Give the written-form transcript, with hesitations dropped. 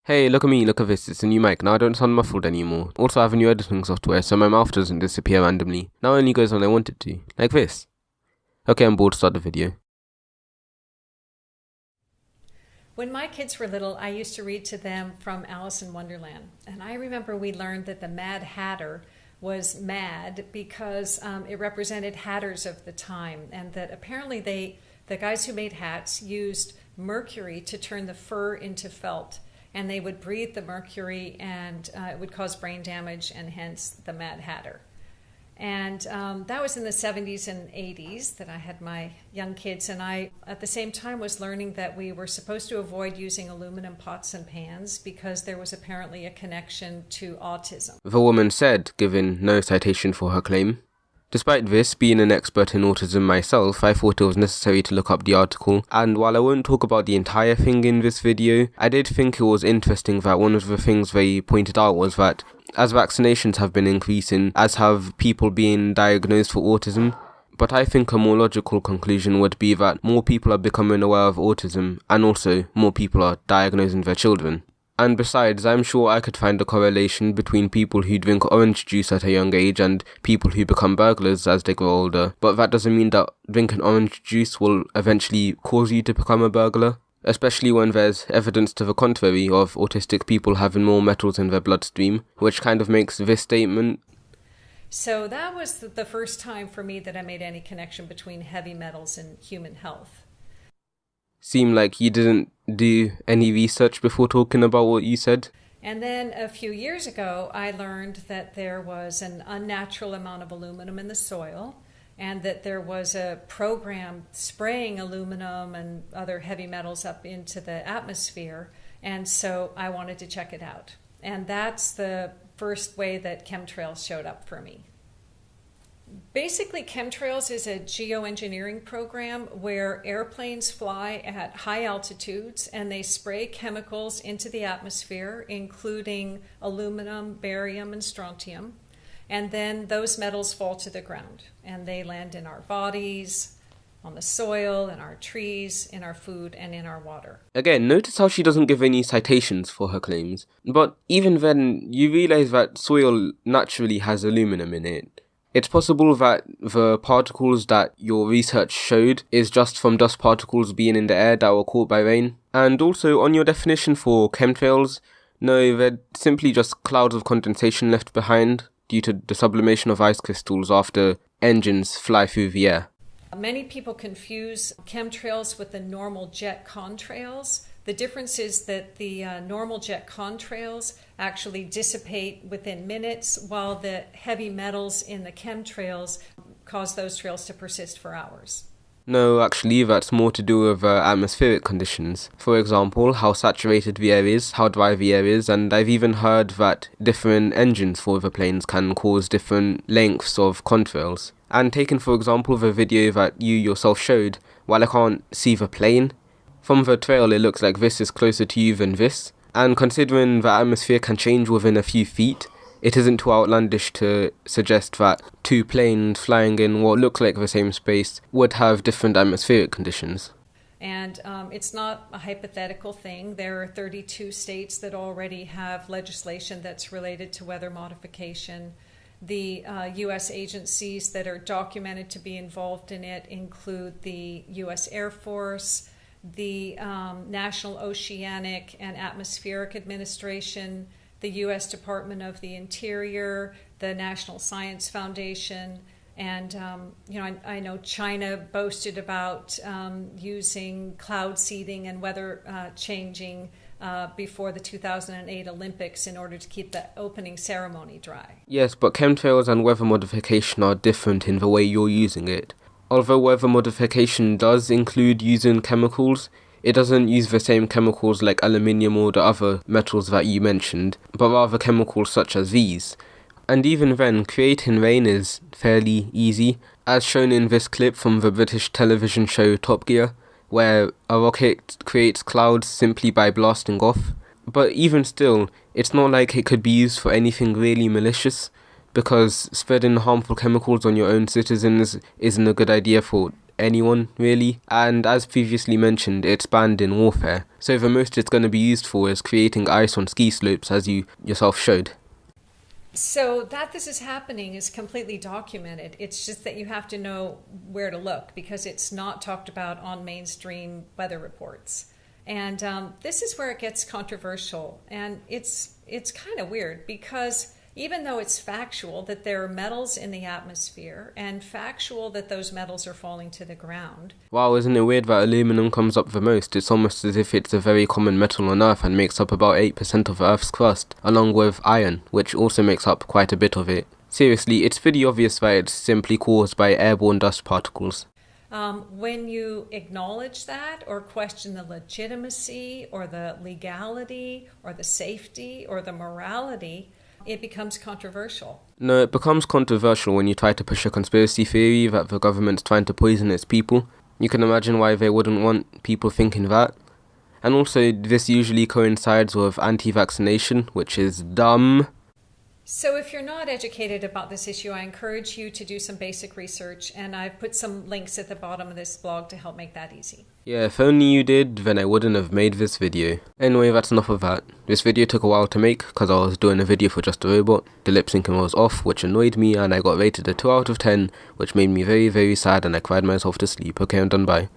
Hey, look at me, look at this, it's a new mic. Now I don't sound muffled anymore. Also, I have a new editing software, so my mouth doesn't disappear randomly. Now it only goes when I want it to. Like this. Okay, I'm bored, start the video. When my kids were little, I used to read to them from Alice in Wonderland. And I remember we learned that the Mad Hatter was mad because it represented hatters of the time, and that apparently the guys who made hats used mercury to turn the fur into felt. And they would breathe the mercury, and it would cause brain damage, and hence the Mad Hatter. And that was in the 70s and 80s that I had my young kids, and I, at the same time, was learning that we were supposed to avoid using aluminum pots and pans because there was apparently a connection to autism. The woman said, giving no citation for her claim. Despite this, being an expert in autism myself, I thought it was necessary to look up the article, and while I won't talk about the entire thing in this video, I did think it was interesting that one of the things they pointed out was that as vaccinations have been increasing, as have people being diagnosed for autism, but I think a more logical conclusion would be that more people are becoming aware of autism, and also more people are diagnosing their children. And besides, I'm sure I could find a correlation between people who drink orange juice at a young age and people who become burglars as they grow older, but that doesn't mean that drinking orange juice will eventually cause you to become a burglar, especially when there's evidence to the contrary of autistic people having more metals in their bloodstream, which kind of makes this statement. So that was the first time for me that I made any connection between heavy metals and human health. Seem like you didn't do any research before talking about what you said. And then a few years ago, I learned that there was an unnatural amount of aluminum in the soil, and that there was a program spraying aluminum and other heavy metals up into the atmosphere, and so I wanted to check it out. And that's the first way that chemtrails showed up for me. Basically, chemtrails is a geoengineering program where airplanes fly at high altitudes and they spray chemicals into the atmosphere, including aluminum, barium, and strontium. And then those metals fall to the ground and they land in our bodies, on the soil, in our trees, in our food, and in our water. Again, notice how she doesn't give any citations for her claims. But even then, you realize that soil naturally has aluminum in it. It's possible that the particles that your research showed is just from dust particles being in the air that were caught by rain. And also, on your definition for chemtrails, no, they're simply just clouds of condensation left behind due to the sublimation of ice crystals after engines fly through the air. Many people confuse chemtrails with the normal jet contrails. The difference is that the normal jet contrails actually dissipate within minutes, while the heavy metals in the chemtrails cause those trails to persist for hours. No, actually, that's more to do with atmospheric conditions. For example, how saturated the air is, how dry the air is, and I've even heard that different engines for the planes can cause different lengths of contrails. And taken for example the video that you yourself showed, while I can't see the plane, from the trail it looks like this is closer to you than this, and considering the atmosphere can change within a few feet, it isn't too outlandish to suggest that two planes flying in what looks like the same space would have different atmospheric conditions. And it's not a hypothetical thing. There are 32 states that already have legislation that's related to weather modification. The U.S. agencies that are documented to be involved in it include the U.S. Air Force, the National Oceanic and Atmospheric Administration, the U.S. Department of the Interior, the National Science Foundation, and I know China boasted about using cloud seeding and weather changing before the 2008 Olympics in order to keep the opening ceremony dry. Yes, but chemtrails and weather modification are different in the way you're using it. Although weather modification does include using chemicals, it doesn't use the same chemicals like aluminium or the other metals that you mentioned, but rather chemicals such as these. And even then, creating rain is fairly easy, as shown in this clip from the British television show Top Gear, where a rocket creates clouds simply by blasting off. But even still, it's not like it could be used for anything really malicious, because spreading harmful chemicals on your own citizens isn't a good idea for anyone, really. And as previously mentioned, it's banned in warfare. So the most it's going to be used for is creating ice on ski slopes, as you yourself showed. So that this is happening is completely documented. It's just that you have to know where to look because it's not talked about on mainstream weather reports. And this is where it gets controversial. And it's kind of weird because even though it's factual that there are metals in the atmosphere and factual that those metals are falling to the ground. Wow, isn't it weird that aluminum comes up the most? It's almost as if it's a very common metal on Earth and makes up about 8% of Earth's crust, along with iron, which also makes up quite a bit of it. Seriously, it's pretty obvious that it's simply caused by airborne dust particles. When you acknowledge that or question the legitimacy or the legality or the safety or the morality, it becomes controversial. No, it becomes controversial when you try to push a conspiracy theory that the government's trying to poison its people. You can imagine why they wouldn't want people thinking that. And also, this usually coincides with anti-vaccination, which is dumb. So if you're not educated about this issue, I encourage you to do some basic research, and I've put some links at the bottom of this blog to help make that easy. Yeah, if only you did, then I wouldn't have made this video. Anyway, that's enough of that. This video took a while to make, because I was doing a video for Just a Robot. The lip syncing was off, which annoyed me, and I got rated a 2 out of 10, which made me very, very sad, and I cried myself to sleep. Okay, I'm done, bye.